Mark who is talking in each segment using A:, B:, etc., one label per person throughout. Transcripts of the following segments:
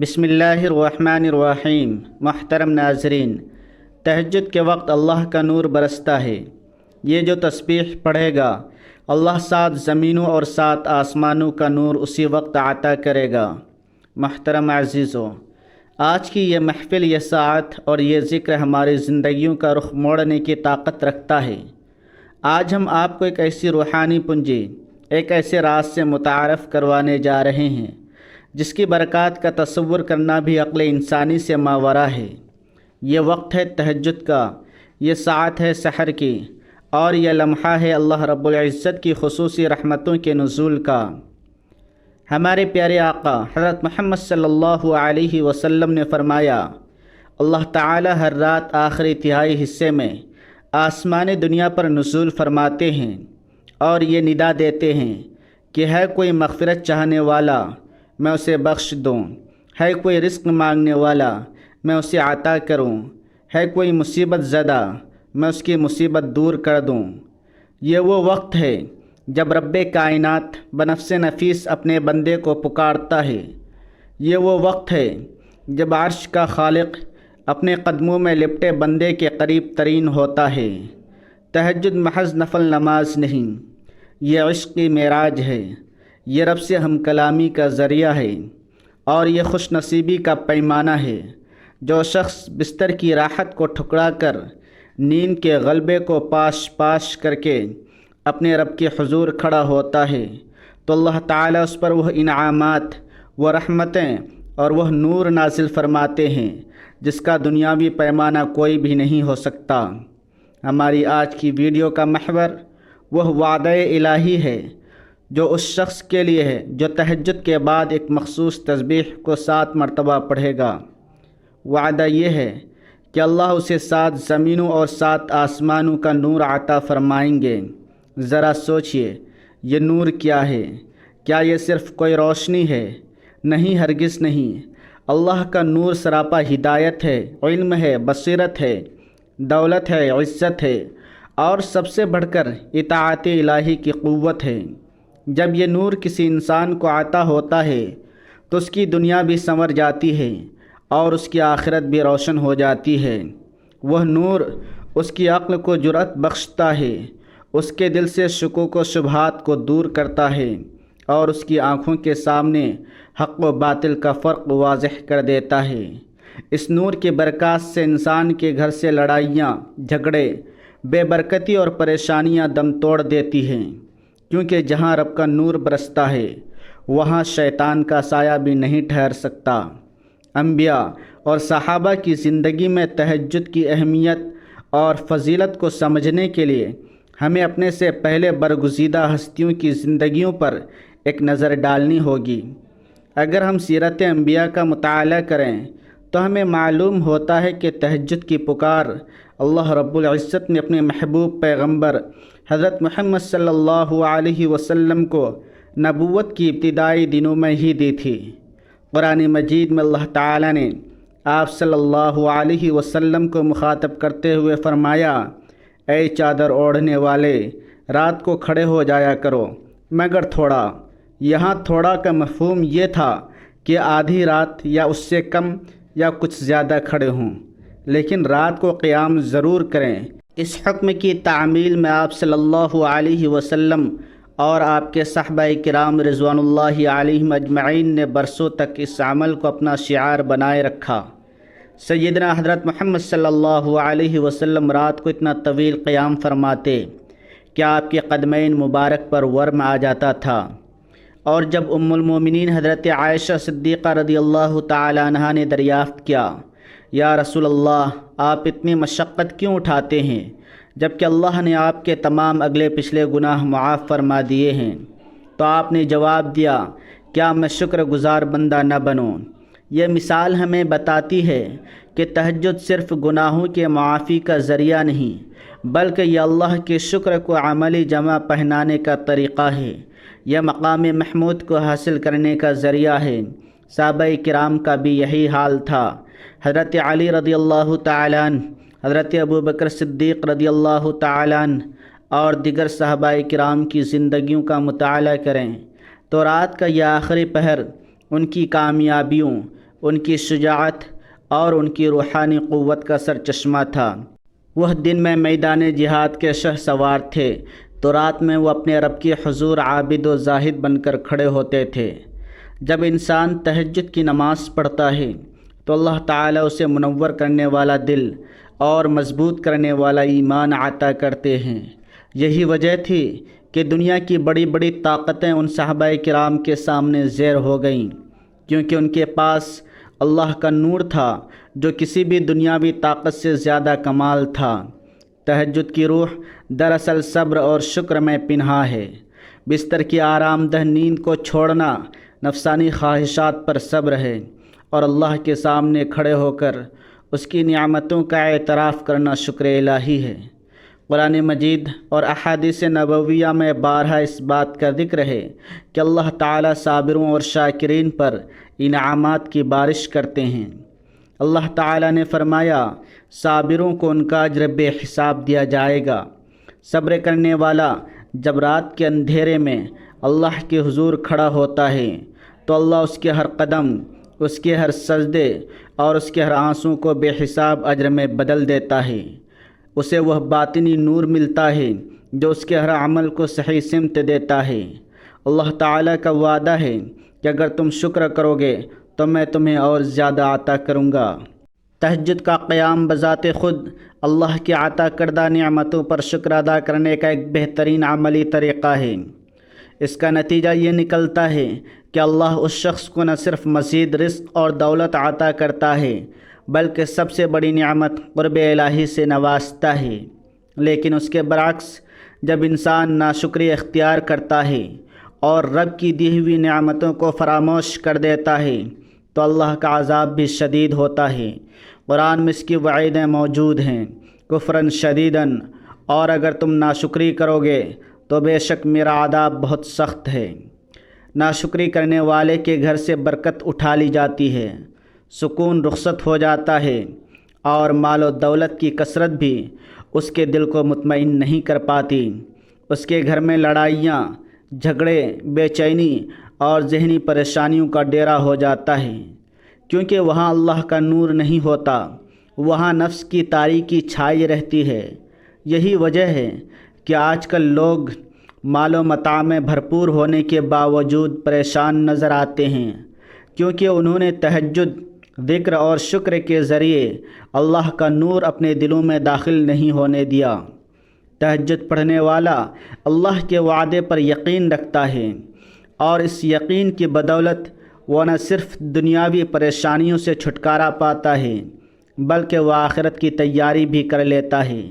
A: بسم اللہ الرحمن الرحیم۔ محترم ناظرین، تہجد کے وقت اللہ کا نور برستا ہے۔ یہ جو تسبیح پڑھے گا، اللہ 7 زمینوں اور 7 آسمانوں کا نور اسی وقت عطا کرے گا۔ محترم عزیزو، آج کی یہ محفل، یہ ساعت اور یہ ذکر ہماری زندگیوں کا رخ موڑنے کی طاقت رکھتا ہے۔ آج ہم آپ کو ایک ایسی روحانی پنجی، ایک ایسے راز سے متعارف کروانے جا رہے ہیں جس کی برکات کا تصور کرنا بھی عقل انسانی سے ماورا ہے۔ یہ وقت ہے تہجد کا، یہ ساعت ہے سحر کی، اور یہ لمحہ ہے اللہ رب العزت کی خصوصی رحمتوں کے نزول کا۔ ہمارے پیارے آقا حضرت محمد صلی اللہ علیہ وسلم نے فرمایا، اللہ تعالی ہر رات آخری تہائی حصے میں آسمان دنیا پر نزول فرماتے ہیں اور یہ ندا دیتے ہیں کہ ہے کوئی مغفرت چاہنے والا، میں اسے بخش دوں، ہے کوئی رزق مانگنے والا، میں اسے عطا کروں، ہے کوئی مصیبت زدہ، میں اس کی مصیبت دور کر دوں۔ یہ وہ وقت ہے جب رب کائنات بنفس نفیس اپنے بندے کو پکارتا ہے۔ یہ وہ وقت ہے جب عرش کا خالق اپنے قدموں میں لپٹے بندے کے قریب ترین ہوتا ہے۔ تہجد محض نفل نماز نہیں، یہ عشق کی معراج ہے، یہ رب سے ہم کلامی کا ذریعہ ہے، اور یہ خوش نصیبی کا پیمانہ ہے۔ جو شخص بستر کی راحت کو ٹھکرا کر نیند کے غلبے کو پاش کر کے اپنے رب کے حضور کھڑا ہوتا ہے تو اللہ تعالیٰ اس پر وہ انعامات، وہ رحمتیں اور وہ نور نازل فرماتے ہیں جس کا دنیاوی پیمانہ کوئی بھی نہیں ہو سکتا۔ ہماری آج کی ویڈیو کا محور وہ وعدہ الہی ہے جو اس شخص کے لیے ہے جو تہجد کے بعد ایک مخصوص تسبیح کو 7 مرتبہ پڑھے گا۔ وعدہ یہ ہے کہ اللہ اسے 7 زمینوں اور 7 آسمانوں کا نور عطا فرمائیں گے۔ ذرا سوچئے، یہ نور کیا ہے؟ کیا یہ صرف کوئی روشنی ہے؟ نہیں، ہرگز نہیں۔ اللہ کا نور سراپا ہدایت ہے، علم ہے، بصیرت ہے، دولت ہے، عزت ہے، اور سب سے بڑھ کر اطاعت الہی کی قوت ہے۔ جب یہ نور کسی انسان کو عطا ہوتا ہے تو اس کی دنیا بھی سنور جاتی ہے اور اس کی آخرت بھی روشن ہو جاتی ہے۔ وہ نور اس کی عقل کو جرأت بخشتا ہے، اس کے دل سے شکوک و شبہات کو دور کرتا ہے، اور اس کی آنکھوں کے سامنے حق و باطل کا فرق واضح کر دیتا ہے۔ اس نور کی برکات سے انسان کے گھر سے لڑائیاں، جھگڑے، بے برکتی اور پریشانیاں دم توڑ دیتی ہیں، کیونکہ جہاں رب کا نور برستا ہے وہاں شیطان کا سایہ بھی نہیں ٹھہر سکتا۔ انبیاء اور صحابہ کی زندگی میں تہجد کی اہمیت اور فضیلت کو سمجھنے کے لیے ہمیں اپنے سے پہلے برگزیدہ ہستیوں کی زندگیوں پر ایک نظر ڈالنی ہوگی۔ اگر ہم سیرت انبیاء کا مطالعہ کریں تو ہمیں معلوم ہوتا ہے کہ تہجد کی پکار اللہ رب العزت نے اپنے محبوب پیغمبر حضرت محمد صلی اللہ علیہ وسلم کو نبوت کی ابتدائی دنوں میں ہی دی تھی۔ قرآن مجید میں اللہ تعالیٰ نے آپ صلی اللہ علیہ وسلم کو مخاطب کرتے ہوئے فرمایا، اے چادر اوڑھنے والے، رات کو کھڑے ہو جایا کرو مگر تھوڑا۔ یہاں تھوڑا کا مفہوم یہ تھا کہ آدھی رات یا اس سے کم یا کچھ زیادہ کھڑے ہوں، لیکن رات کو قیام ضرور کریں۔ اس حکم کی تعمیل میں آپ صلی اللہ علیہ وسلم اور آپ کے صحابہ کرام رضوان اللہ علیہم اجمعین نے برسوں تک اس عمل کو اپنا شعار بنائے رکھا۔ سیدنا حضرت محمد صلی اللہ علیہ وسلم رات کو اتنا طویل قیام فرماتے کہ آپ کے قدمین مبارک پر ورم آ جاتا تھا، اور جب ام المومنین حضرت عائشہ صدیقہ رضی اللہ تعالی عنہا نے دریافت کیا، یا رسول اللہ، آپ اتنی مشقت کیوں اٹھاتے ہیں جبکہ اللہ نے آپ کے تمام اگلے پچھلے گناہ معاف فرما دیے ہیں؟ تو آپ نے جواب دیا، کیا میں شکر گزار بندہ نہ بنوں؟ یہ مثال ہمیں بتاتی ہے کہ تہجد صرف گناہوں کے معافی کا ذریعہ نہیں، بلکہ یہ اللہ کے شکر کو عملی جمع پہنانے کا طریقہ ہے، یہ مقام محمود کو حاصل کرنے کا ذریعہ ہے۔ صحابہ کرام کا بھی یہی حال تھا۔ حضرت علی رضی اللہ تعالیٰ عنہ، حضرت ابوبکر صدیق رضی اللہ تعالیٰ عنہ اور دیگر صحابہ کرام کی زندگیوں کا مطالعہ کریں تو رات کا یہ آخری پہر ان کی کامیابیوں، ان کی شجاعت اور ان کی روحانی قوت کا سر چشمہ تھا۔ وہ دن میں میدان جہاد کے شہ سوار تھے تو رات میں وہ اپنے رب کی حضور عابد و زاہد بن کر کھڑے ہوتے تھے۔ جب انسان تہجد کی نماز پڑھتا ہے تو اللہ تعالیٰ اسے منور کرنے والا دل اور مضبوط کرنے والا ایمان عطا کرتے ہیں۔ یہی وجہ تھی کہ دنیا کی بڑی بڑی طاقتیں ان صحابہ کرام کے سامنے زیر ہو گئیں، کیونکہ ان کے پاس اللہ کا نور تھا جو کسی بھی دنیاوی طاقت سے زیادہ کمال تھا۔ تہجد کی روح دراصل صبر اور شکر میں پنہاں ہے۔ بستر کی آرام دہ نیند کو چھوڑنا نفسانی خواہشات پر صبر ہے، اور اللہ کے سامنے کھڑے ہو کر اس کی نعمتوں کا اعتراف کرنا شکر الہی ہے۔ قرآن مجید اور احادیث نبویہ میں بارہا اس بات کا ذکر ہے کہ اللہ تعالیٰ صابروں اور شاکرین پر انعامات کی بارش کرتے ہیں۔ اللہ تعالیٰ نے فرمایا، صابروں کو ان کا اجر بے حساب دیا جائے گا۔ صبر کرنے والا جب رات کے اندھیرے میں اللہ کے حضور کھڑا ہوتا ہے تو اللہ اس کے ہر قدم، اس کے ہر سجدے اور اس کے ہر آنسوں کو بے حساب اجر میں بدل دیتا ہے۔ اسے وہ باطنی نور ملتا ہے جو اس کے ہر عمل کو صحیح سمت دیتا ہے۔ اللہ تعالیٰ کا وعدہ ہے کہ اگر تم شکر کرو گے تو میں تمہیں اور زیادہ عطا کروں گا۔ تہجد کا قیام بذات خود اللہ کی عطا کردہ نعمتوں پر شکر ادا کرنے کا ایک بہترین عملی طریقہ ہے۔ اس کا نتیجہ یہ نکلتا ہے کہ اللہ اس شخص کو نہ صرف مزید رزق اور دولت عطا کرتا ہے بلکہ سب سے بڑی نعمت قرب الہی سے نوازتا ہے۔ لیکن اس کے برعکس جب انسان ناشکری اختیار کرتا ہے اور رب کی دی ہوئی نعمتوں کو فراموش کر دیتا ہے تو اللہ کا عذاب بھی شدید ہوتا ہے۔ قرآن میں اس کی وعیدیں موجود ہیں، کفراً شدیداً، اور اگر تم ناشکری کرو گے تو بے شک میرا عذاب بہت سخت ہے۔ ناشکری کرنے والے کے گھر سے برکت اٹھا لی جاتی ہے، سکون رخصت ہو جاتا ہے، اور مال و دولت کی کثرت بھی اس کے دل کو مطمئن نہیں کر پاتی۔ اس کے گھر میں لڑائیاں، جھگڑے، بے چینی اور ذہنی پریشانیوں کا ڈیرا ہو جاتا ہے، کیونکہ وہاں اللہ کا نور نہیں ہوتا، وہاں نفس کی تاریکی چھائی رہتی ہے۔ یہی وجہ ہے کہ آج کل لوگ مال و متاع میں بھرپور ہونے کے باوجود پریشان نظر آتے ہیں، کیونکہ انہوں نے تہجد، ذکر اور شکر کے ذریعے اللہ کا نور اپنے دلوں میں داخل نہیں ہونے دیا۔ تہجد پڑھنے والا اللہ کے وعدے پر یقین رکھتا ہے، اور اس یقین کی بدولت وہ نہ صرف دنیاوی پریشانیوں سے چھٹکارا پاتا ہے بلکہ وہ آخرت کی تیاری بھی کر لیتا ہے۔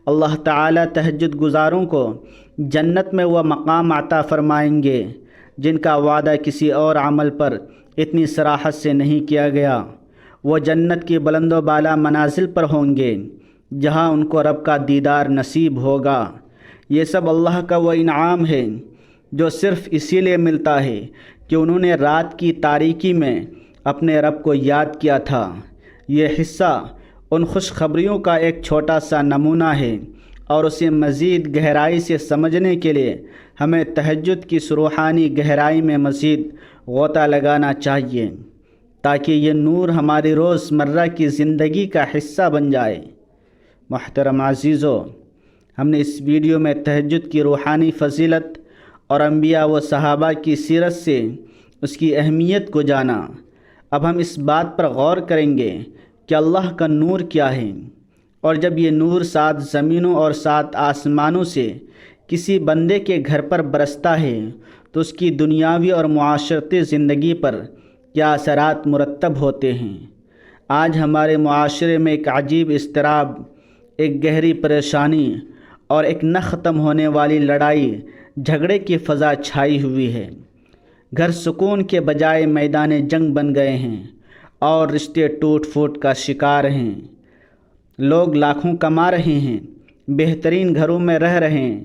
A: اللہ تعالیٰ تہجد گزاروں کو جنت میں وہ مقام عطا فرمائیں گے جن کا وعدہ کسی اور عمل پر اتنی صراحت سے نہیں کیا گیا۔ وہ جنت کی بلند و بالا منازل پر ہوں گے جہاں ان کو رب کا دیدار نصیب ہوگا۔ یہ سب اللہ کا وہ انعام ہے جو صرف اسی لیے ملتا ہے کہ انہوں نے رات کی تاریکی میں اپنے رب کو یاد کیا تھا۔ یہ حصہ ان خوشخبریوں کا ایک چھوٹا سا نمونہ ہے، اور اسے مزید گہرائی سے سمجھنے کے لیے ہمیں تہجد کی روحانی گہرائی میں مزید غوطہ لگانا چاہیے تاکہ یہ نور ہماری روزمرہ کی زندگی کا حصہ بن جائے۔ محترم عزیزو، ہم نے اس ویڈیو میں تہجد کی روحانی فضیلت اور انبیاء و صحابہ کی سیرت سے اس کی اہمیت کو جانا۔ اب ہم اس بات پر غور کریں گے کہ اللہ کا نور کیا ہے، اور جب یہ نور 7 زمینوں اور 7 آسمانوں سے کسی بندے کے گھر پر برستا ہے تو اس کی دنیاوی اور معاشرتی زندگی پر کیا اثرات مرتب ہوتے ہیں۔ آج ہمارے معاشرے میں ایک عجیب اضطراب، ایک گہری پریشانی اور ایک نہ ختم ہونے والی لڑائی جھگڑے کی فضا چھائی ہوئی ہے۔ گھر سکون کے بجائے میدان جنگ بن گئے ہیں، اور رشتے ٹوٹ پھوٹ کا شکار ہیں۔ لوگ لاکھوں کما رہے ہیں، بہترین گھروں میں رہ رہے ہیں،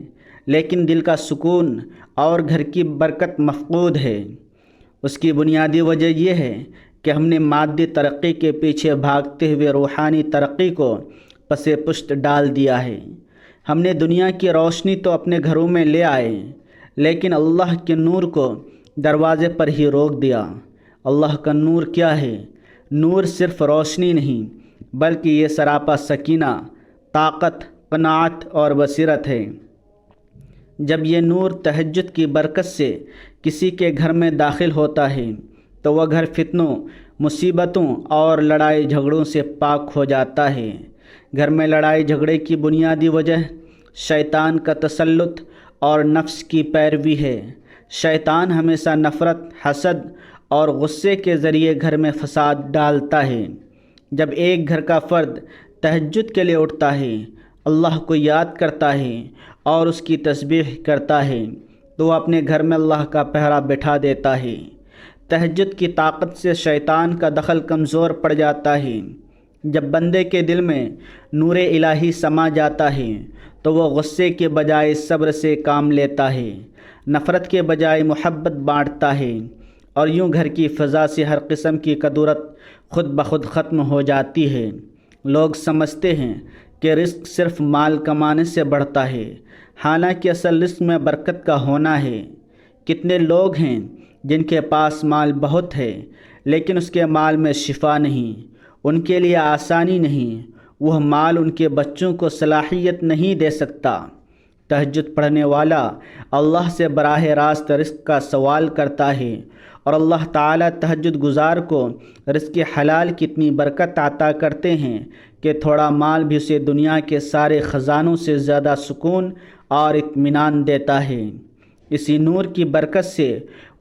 A: لیکن دل کا سکون اور گھر کی برکت مفقود ہے۔ اس کی بنیادی وجہ یہ ہے کہ ہم نے مادی ترقی کے پیچھے بھاگتے ہوئے روحانی ترقی کو پس پشت ڈال دیا ہے۔ ہم نے دنیا کی روشنی تو اپنے گھروں میں لے آئے، لیکن اللہ کے نور کو دروازے پر ہی روک دیا۔ اللہ کا نور کیا ہے؟ نور صرف روشنی نہیں بلکہ یہ سراپا سکینہ، طاقت، قناعت اور بصیرت ہے۔ جب یہ نور تہجد کی برکت سے کسی کے گھر میں داخل ہوتا ہے تو وہ گھر فتنوں، مصیبتوں اور لڑائی جھگڑوں سے پاک ہو جاتا ہے۔ گھر میں لڑائی جھگڑے کی بنیادی وجہ شیطان کا تسلط اور نفس کی پیروی ہے۔ شیطان ہمیشہ نفرت، حسد اور غصے کے ذریعے گھر میں فساد ڈالتا ہے۔ جب ایک گھر کا فرد تہجد کے لیے اٹھتا ہے، اللہ کو یاد کرتا ہے اور اس کی تسبیح کرتا ہے تو وہ اپنے گھر میں اللہ کا پہرا بٹھا دیتا ہے۔ تہجد کی طاقت سے شیطان کا دخل کمزور پڑ جاتا ہے۔ جب بندے کے دل میں نور الہی سما جاتا ہے تو وہ غصے کے بجائے صبر سے کام لیتا ہے، نفرت کے بجائے محبت بانٹتا ہے، اور یوں گھر کی فضا سے ہر قسم کی کدورت خود بخود ختم ہو جاتی ہے۔ لوگ سمجھتے ہیں کہ رزق صرف مال کمانے سے بڑھتا ہے، حالانکہ اصل رزق میں برکت کا ہونا ہے۔ کتنے لوگ ہیں جن کے پاس مال بہت ہے لیکن اس کے مال میں شفا نہیں، ان کے لیے آسانی نہیں، وہ مال ان کے بچوں کو صلاحیت نہیں دے سکتا۔ تہجد پڑھنے والا اللہ سے براہ راست رزق کا سوال کرتا ہے، اور اللہ تعالیٰ تہجد گزار کو رزق حلال کی اتنی برکت عطا کرتے ہیں کہ تھوڑا مال بھی اسے دنیا کے سارے خزانوں سے زیادہ سکون اور اطمینان دیتا ہے۔ اسی نور کی برکت سے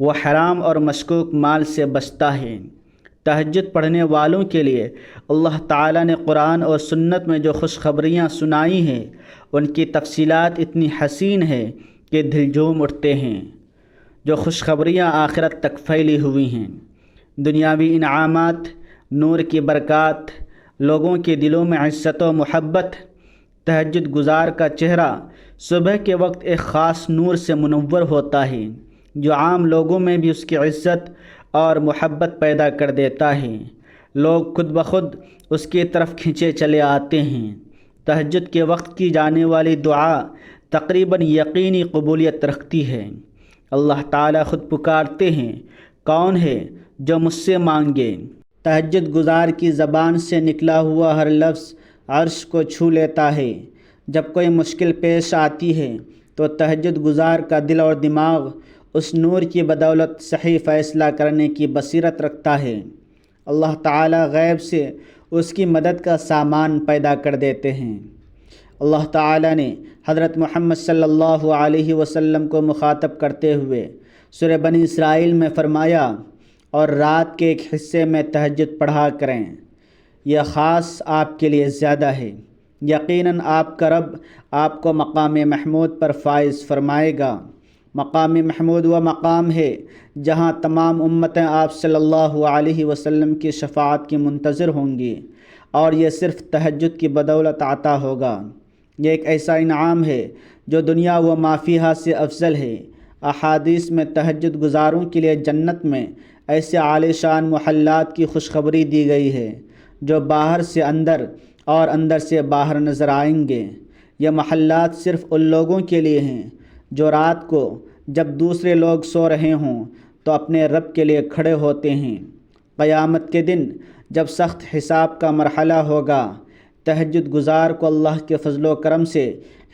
A: وہ حرام اور مشکوک مال سے بچتا ہے۔ تہجد پڑھنے والوں کے لیے اللہ تعالیٰ نے قرآن اور سنت میں جو خوشخبریاں سنائی ہیں ان کی تفصیلات اتنی حسین ہے کہ دل جھوم اٹھتے ہیں۔ جو خوشخبریاں آخرت تک پھیلی ہوئی ہیں، دنیاوی انعامات، نور کی برکات، لوگوں کے دلوں میں عزت و محبت۔ تہجد گزار کا چہرہ صبح کے وقت ایک خاص نور سے منور ہوتا ہے جو عام لوگوں میں بھی اس کی عزت اور محبت پیدا کر دیتا ہے۔ لوگ خود بخود اس کی طرف کھنچے چلے آتے ہیں۔ تہجد کے وقت کی جانے والی دعا تقریباً یقینی قبولیت رکھتی ہے۔ اللہ تعالیٰ خود پکارتے ہیں، کون ہے جو مجھ سے مانگے؟ تہجد گزار کی زبان سے نکلا ہوا ہر لفظ عرش کو چھو لیتا ہے۔ جب کوئی مشکل پیش آتی ہے تو تہجد گزار کا دل اور دماغ اس نور کی بدولت صحیح فیصلہ کرنے کی بصیرت رکھتا ہے۔ اللہ تعالیٰ غیب سے اس کی مدد کا سامان پیدا کر دیتے ہیں۔ اللہ تعالیٰ نے حضرت محمد صلی اللہ علیہ وسلم کو مخاطب کرتے ہوئے سورہ بنی اسرائیل میں فرمایا، اور رات کے ایک حصے میں تہجد پڑھا کریں، یہ خاص آپ کے لیے زیادہ ہے، یقیناً آپ کا رب آپ کو مقام محمود پر فائز فرمائے گا۔ مقام محمود وہ مقام ہے جہاں تمام امتیں آپ صلی اللہ علیہ وسلم کی شفاعت کی منتظر ہوں گی، اور یہ صرف تہجد کی بدولت عطا ہوگا۔ یہ ایک ایسا انعام ہے جو دنیا و ما فیہا سے افضل ہے۔ احادیث میں تہجد گزاروں کے لیے جنت میں ایسے عالی شان محلات کی خوشخبری دی گئی ہے جو باہر سے اندر اور اندر سے باہر نظر آئیں گے۔ یہ محلات صرف ان لوگوں کے لیے ہیں جو رات کو جب دوسرے لوگ سو رہے ہوں تو اپنے رب کے لیے کھڑے ہوتے ہیں۔ قیامت کے دن جب سخت حساب کا مرحلہ ہوگا، تہجد گزار کو اللہ کے فضل و کرم سے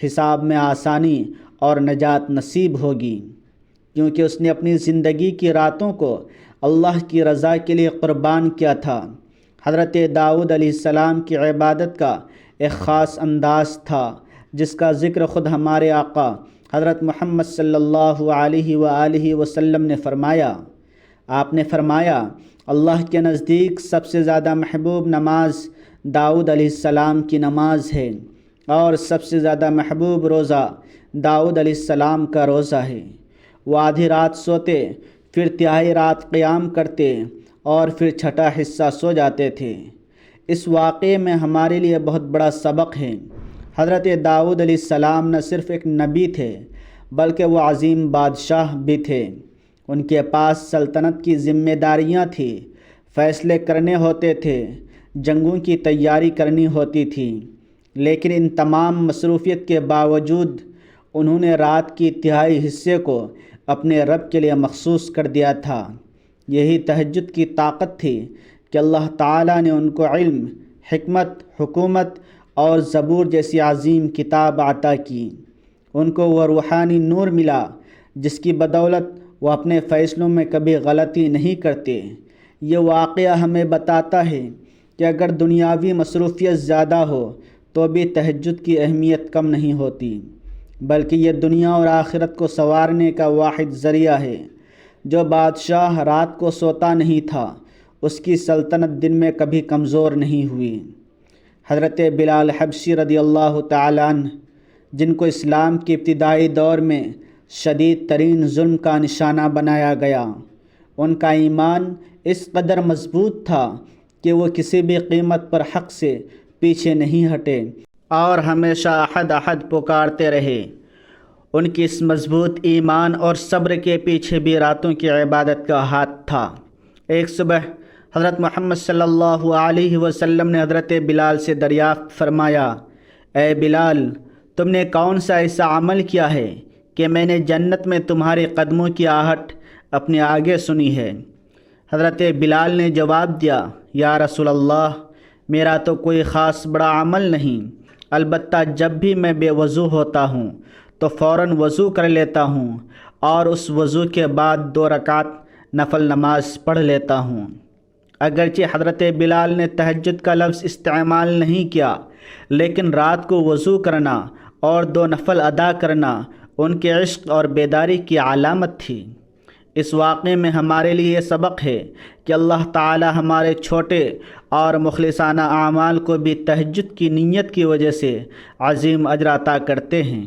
A: حساب میں آسانی اور نجات نصیب ہوگی، کیونکہ اس نے اپنی زندگی کی راتوں کو اللہ کی رضا کے لیے قربان کیا تھا۔ حضرت داؤد علیہ السلام کی عبادت کا ایک خاص انداز تھا جس کا ذکر خود ہمارے آقا حضرت محمد صلی اللہ علیہ وآلہ وسلم نے فرمایا۔ آپ نے فرمایا، اللہ کے نزدیک سب سے زیادہ محبوب نماز داؤد علیہ السلام کی نماز ہے، اور سب سے زیادہ محبوب روزہ داؤد علیہ السلام کا روزہ ہے۔ وہ آدھی رات سوتے، پھر تہائی رات قیام کرتے، اور پھر چھٹا حصہ سو جاتے تھے۔ اس واقعے میں ہمارے لیے بہت بڑا سبق ہے۔ حضرت داؤد علیہ السلام نہ صرف ایک نبی تھے بلکہ وہ عظیم بادشاہ بھی تھے۔ ان کے پاس سلطنت کی ذمہ داریاں تھیں، فیصلے کرنے ہوتے تھے، جنگوں کی تیاری کرنی ہوتی تھی، لیکن ان تمام مصروفیت کے باوجود انہوں نے رات کی تہائی حصے کو اپنے رب کے لیے مخصوص کر دیا تھا۔ یہی تہجد کی طاقت تھی کہ اللہ تعالیٰ نے ان کو علم، حکمت، حکومت اور زبور جیسی عظیم کتاب عطا کی۔ ان کو وہ روحانی نور ملا جس کی بدولت وہ اپنے فیصلوں میں کبھی غلطی نہیں کرتے۔ یہ واقعہ ہمیں بتاتا ہے کہ اگر دنیاوی مصروفیت زیادہ ہو تو بھی تہجد کی اہمیت کم نہیں ہوتی، بلکہ یہ دنیا اور آخرت کو سنوارنے کا واحد ذریعہ ہے۔ جو بادشاہ رات کو سوتا نہیں تھا، اس کی سلطنت دن میں کبھی کمزور نہیں ہوئی۔ حضرت بلال حبشی رضی اللہ تعالیٰ عنہ، جن کو اسلام کے ابتدائی دور میں شدید ترین ظلم کا نشانہ بنایا گیا، ان کا ایمان اس قدر مضبوط تھا کہ وہ کسی بھی قیمت پر حق سے پیچھے نہیں ہٹے اور ہمیشہ احد احد پکارتے رہے۔ ان کی اس مضبوط ایمان اور صبر کے پیچھے بھی راتوں کی عبادت کا ہاتھ تھا۔ ایک صبح حضرت محمد صلی اللہ علیہ وسلم نے حضرت بلال سے دریافت فرمایا، اے بلال، تم نے کون سا ایسا عمل کیا ہے کہ میں نے جنت میں تمہارے قدموں کی آہٹ اپنے آگے سنی ہے؟ حضرت بلال نے جواب دیا، یا رسول اللہ، میرا تو کوئی خاص بڑا عمل نہیں، البتہ جب بھی میں بے وضو ہوتا ہوں تو فوراً وضو کر لیتا ہوں اور اس وضو کے بعد 2 رکعت نفل نماز پڑھ لیتا ہوں۔ اگرچہ حضرت بلال نے تہجد کا لفظ استعمال نہیں کیا، لیکن رات کو وضو کرنا اور 2 نفل ادا کرنا ان کے عشق اور بیداری کی علامت تھی۔ اس واقعے میں ہمارے لیے یہ سبق ہے کہ اللہ تعالی ہمارے چھوٹے اور مخلصانہ اعمال کو بھی تہجد کی نیت کی وجہ سے عظیم اجر عطا کرتے ہیں۔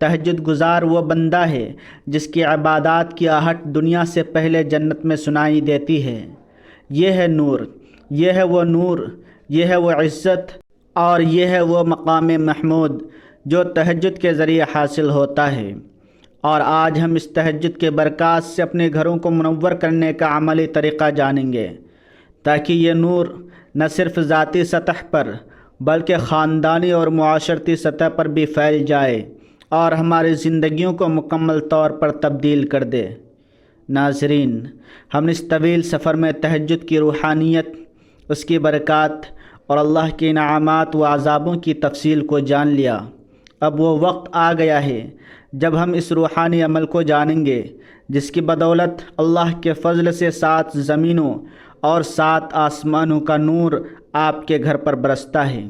A: تہجد گزار وہ بندہ ہے جس کی عبادات کی آہٹ دنیا سے پہلے جنت میں سنائی دیتی ہے۔ یہ ہے نور، یہ ہے وہ نور، یہ ہے وہ عزت اور یہ ہے وہ مقام محمود جو تہجد کے ذریعے حاصل ہوتا ہے۔ اور آج ہم اس تہجد کے برکات سے اپنے گھروں کو منور کرنے کا عملی طریقہ جانیں گے، تاکہ یہ نور نہ صرف ذاتی سطح پر بلکہ خاندانی اور معاشرتی سطح پر بھی پھیل جائے اور ہماری زندگیوں کو مکمل طور پر تبدیل کر دے۔ ناظرین، ہم اس طویل سفر میں تہجد کی روحانیت، اس کی برکات اور اللہ کے انعامات و عذابوں کی تفصیل کو جان لیا۔ اب وہ وقت آ گیا ہے جب ہم اس روحانی عمل کو جانیں گے جس کی بدولت اللہ کے فضل سے 7 زمینوں اور 7 آسمانوں کا نور آپ کے گھر پر برستا ہے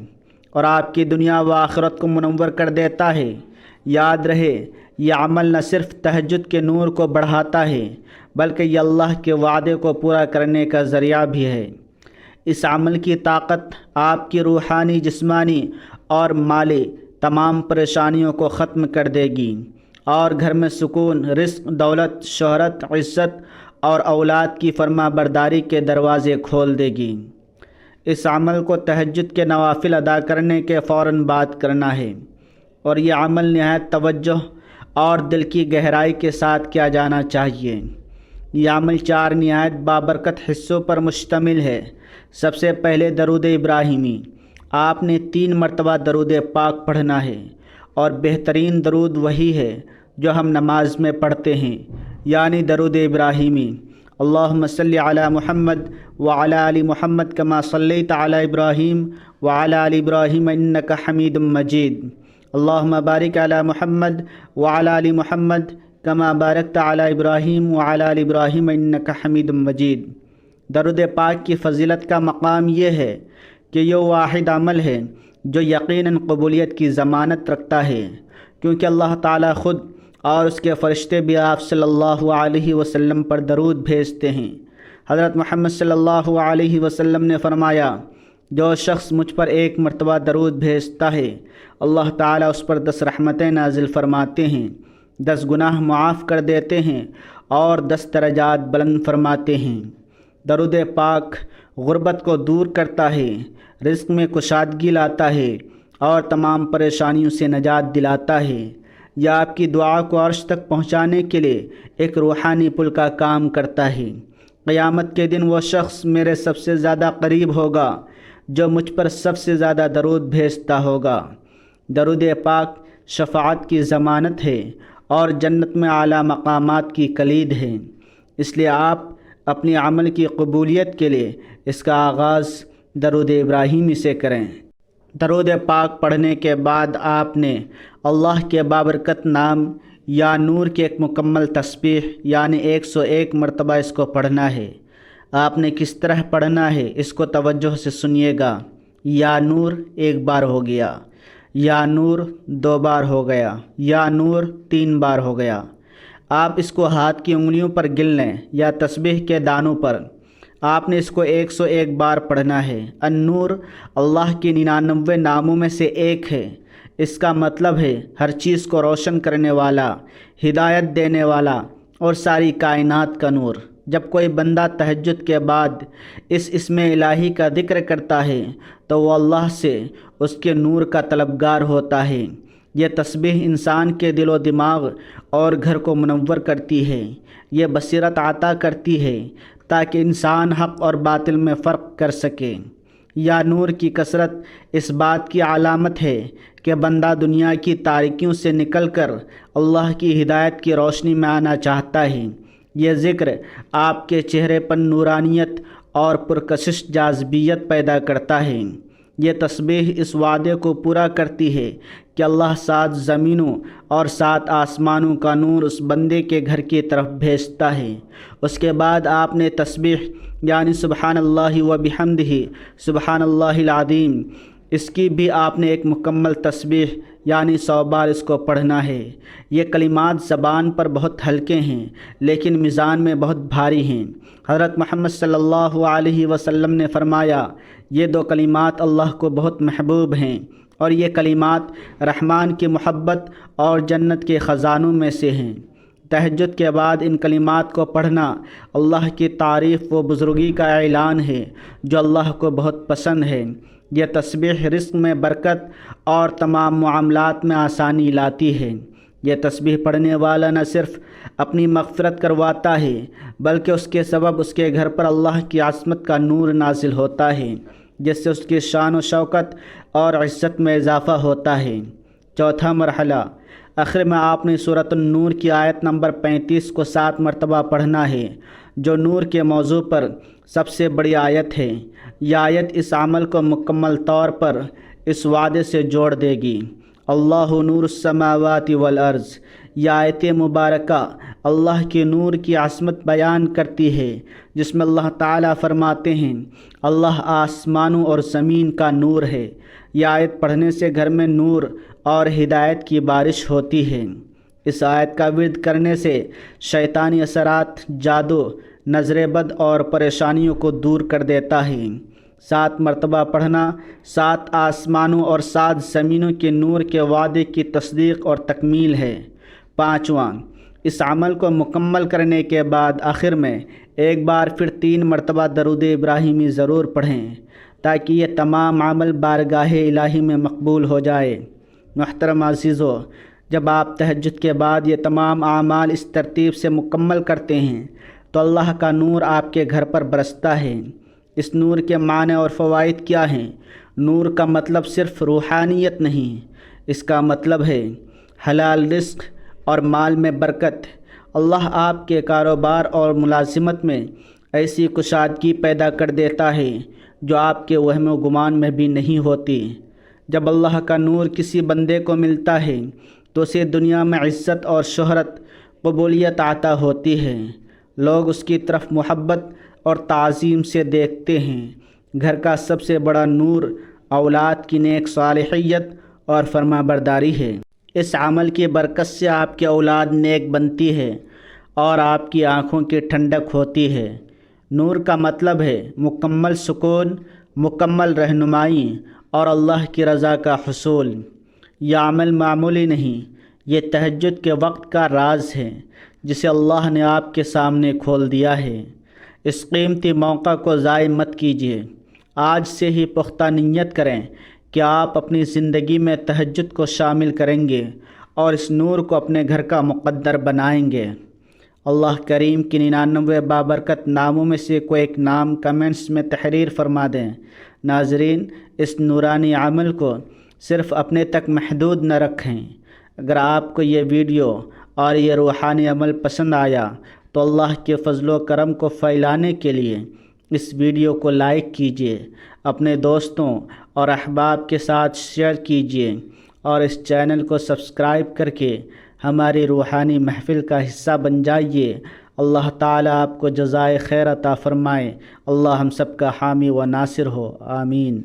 A: اور آپ کی دنیا و آخرت کو منور کر دیتا ہے۔ یاد رہے، یہ عمل نہ صرف تہجد کے نور کو بڑھاتا ہے بلکہ یہ اللہ کے وعدے کو پورا کرنے کا ذریعہ بھی ہے۔ اس عمل کی طاقت آپ کی روحانی، جسمانی اور مالی تمام پریشانیوں کو ختم کر دے گی اور گھر میں سکون، رزق، دولت، شہرت، عزت اور اولاد کی فرما برداری کے دروازے کھول دے گی۔ اس عمل کو تہجد کے نوافل ادا کرنے کے فوراً بعد کرنا ہے، اور یہ عمل نہایت توجہ اور دل کی گہرائی کے ساتھ کیا جانا چاہیے۔ یہ عمل 4 نہایت بابرکت حصوں پر مشتمل ہے۔ سب سے پہلے درود ابراہیمی۔ آپ نے 3 مرتبہ درود پاک پڑھنا ہے، اور بہترین درود وہی ہے جو ہم نماز میں پڑھتے ہیں، یعنی درود ابراہیمی۔ اللہم صلی علی محمد وعلی آل محمد کما صلیت علی ابراہیم وعلی آل ابراہیم انک حمید مجید۔ اللہم بارک علی محمد وعلی آل محمد کما بارکت علی ابراہیم وعلی آل ابراہیم انک حمید مجید۔ درود پاک کی فضیلت کا مقام یہ ہے کہ یہ واحد عمل ہے جو یقیناً قبولیت کی ضمانت رکھتا ہے، کیونکہ اللہ تعالیٰ خود اور اس کے فرشتے بھی آپ صلی اللہ علیہ وسلم پر درود بھیجتے ہیں۔ حضرت محمد صلی اللہ علیہ وسلم نے فرمایا، جو شخص مجھ پر 1 مرتبہ درود بھیجتا ہے، اللہ تعالیٰ اس پر 10 رحمتیں نازل فرماتے ہیں، 10 گناہ معاف کر دیتے ہیں اور 10 درجات بلند فرماتے ہیں۔ درود پاک غربت کو دور کرتا ہے، رزق میں کشادگی لاتا ہے اور تمام پریشانیوں سے نجات دلاتا ہے۔ یہ آپ کی دعا کو عرش تک پہنچانے کے لیے ایک روحانی پل کا کام کرتا ہے۔ قیامت کے دن وہ شخص میرے سب سے زیادہ قریب ہوگا جو مجھ پر سب سے زیادہ درود بھیجتا ہوگا۔ درود پاک شفاعت کی ضمانت ہے اور جنت میں اعلیٰ مقامات کی کلید ہے، اس لیے آپ اپنی عمل کی قبولیت کے لیے اس کا آغاز درود ابراہیمی سے کریں۔ درود پاک پڑھنے کے بعد آپ نے اللہ کے بابرکت نام یا نور کی ایک مکمل تسبیح یعنی 101 مرتبہ اس کو پڑھنا ہے۔ آپ نے کس طرح پڑھنا ہے اس کو توجہ سے سنیے گا۔ یا نور 1 بار ہو گیا، یا نور 2 بار ہو گیا، یا نور 3 بار ہو گیا۔ آپ اس کو ہاتھ کی انگلیوں پر گن لیں یا تسبیح کے دانوں پر۔ آپ نے اس کو 101 بار پڑھنا ہے۔ النور اللہ کے 99 ناموں میں سے ایک ہے۔ اس کا مطلب ہے ہر چیز کو روشن کرنے والا، ہدایت دینے والا اور ساری کائنات کا نور۔ جب کوئی بندہ تہجد کے بعد اس اسم الہی کا ذکر کرتا ہے تو وہ اللہ سے اس کے نور کا طلبگار ہوتا ہے۔ یہ تسبیح انسان کے دل و دماغ اور گھر کو منور کرتی ہے۔ یہ بصیرت عطا کرتی ہے تاکہ انسان حق اور باطل میں فرق کر سکے۔ یا نور کی کثرت اس بات کی علامت ہے کہ بندہ دنیا کی تاریکیوں سے نکل کر اللہ کی ہدایت کی روشنی میں آنا چاہتا ہے۔ یہ ذکر آپ کے چہرے پر نورانیت اور پرکشش جاذبیت پیدا کرتا ہے۔ یہ تسبیح اس وعدے کو پورا کرتی ہے کہ اللہ 7 زمینوں اور 7 آسمانوں کا نور اس بندے کے گھر کی طرف بھیجتا ہے۔ اس کے بعد آپ نے تسبیح یعنی سبحان اللہ و بحمدہ سبحان اللہ العظیم، اس کی بھی آپ نے ایک مکمل تسبیح یعنی 100 بار اس کو پڑھنا ہے۔ یہ کلمات زبان پر بہت ہلکے ہیں لیکن میزان میں بہت بھاری ہیں۔ حضرت محمد صلی اللہ علیہ وسلم نے فرمایا، یہ 2 کلمات اللہ کو بہت محبوب ہیں اور یہ کلمات رحمان کی محبت اور جنت کے خزانوں میں سے ہیں۔ تہجد کے بعد ان کلمات کو پڑھنا اللہ کی تعریف و بزرگی کا اعلان ہے جو اللہ کو بہت پسند ہے۔ یہ تسبیح رزق میں برکت اور تمام معاملات میں آسانی لاتی ہے۔ یہ تسبیح پڑھنے والا نہ صرف اپنی مغفرت کرواتا ہے بلکہ اس کے سبب اس کے گھر پر اللہ کی عظمت کا نور نازل ہوتا ہے جس سے اس کی شان و شوکت اور عزت میں اضافہ ہوتا ہے۔ چوتھا مرحلہ، آخر میں آپ نے سورۃ النور کی آیت نمبر 35 کو 7 مرتبہ پڑھنا ہے جو نور کے موضوع پر سب سے بڑی آیت ہے۔ یہ آیت اس عمل کو مکمل طور پر اس وعدے سے جوڑ دے گی۔ اللہ نور السماوات والارض، یہ آیت مبارکہ اللہ کے نور کی عظمت بیان کرتی ہے جس میں اللہ تعالیٰ فرماتے ہیں اللہ آسمانوں اور زمین کا نور ہے۔ یہ آیت پڑھنے سے گھر میں نور اور ہدایت کی بارش ہوتی ہے۔ اس آیت کا ورد کرنے سے شیطانی اثرات، جادو، نظر بد اور پریشانیوں کو دور کر دیتا ہے۔ 7 مرتبہ پڑھنا 7 آسمانوں اور 7 زمینوں کے نور کے وعدے کی تصدیق اور تکمیل ہے۔ 5واں، اس عمل کو مکمل کرنے کے بعد آخر میں ایک بار پھر 3 مرتبہ درود ابراہیمی ضرور پڑھیں تاکہ یہ تمام عمل بارگاہ الہی میں مقبول ہو جائے۔ محترم عزیزو، جب آپ تہجد کے بعد یہ تمام اعمال اس ترتیب سے مکمل کرتے ہیں تو اللہ کا نور آپ کے گھر پر برستا ہے۔ اس نور کے معنی اور فوائد کیا ہیں؟ نور کا مطلب صرف روحانیت نہیں، اس کا مطلب ہے حلال رزق اور مال میں برکت۔ اللہ آپ کے کاروبار اور ملازمت میں ایسی کشادگی پیدا کر دیتا ہے جو آپ کے وہم و گمان میں بھی نہیں ہوتی۔ جب اللہ کا نور کسی بندے کو ملتا ہے تو اسے دنیا میں عزت اور شہرت، قبولیت عطا ہوتی ہے۔ لوگ اس کی طرف محبت اور تعظیم سے دیکھتے ہیں۔ گھر کا سب سے بڑا نور اولاد کی نیک صالحیت اور فرما برداری ہے۔ اس عمل کی برکت سے آپ کی اولاد نیک بنتی ہے اور آپ کی آنکھوں کی ٹھنڈک ہوتی ہے۔ نور کا مطلب ہے مکمل سکون، مکمل رہنمائی اور اللہ کی رضا کا حصول۔ یہ عمل معمولی نہیں، یہ تہجد کے وقت کا راز ہے جسے اللہ نے آپ کے سامنے کھول دیا ہے۔ اس قیمتی موقع کو ضائع مت کیجیے۔ آج سے ہی پختہ نیت کریں کہ آپ اپنی زندگی میں تہجد کو شامل کریں گے اور اس نور کو اپنے گھر کا مقدر بنائیں گے۔ اللہ کریم کی 99 بابرکت ناموں میں سے کوئی ایک نام کمنٹس میں تحریر فرما دیں۔ ناظرین، اس نورانی عمل کو صرف اپنے تک محدود نہ رکھیں۔ اگر آپ کو یہ ویڈیو اور یہ روحانی عمل پسند آیا تو اللہ کے فضل و کرم کو پھیلانے کے لیے اس ویڈیو کو لائک کیجیے، اپنے دوستوں اور احباب کے ساتھ شیئر کیجیے اور اس چینل کو سبسکرائب کر کے ہماری روحانی محفل کا حصہ بن جائیے۔ اللہ تعالیٰ آپ کو جزائے خیر عطا فرمائے۔ اللہ ہم سب کا حامی و ناصر ہو، آمین۔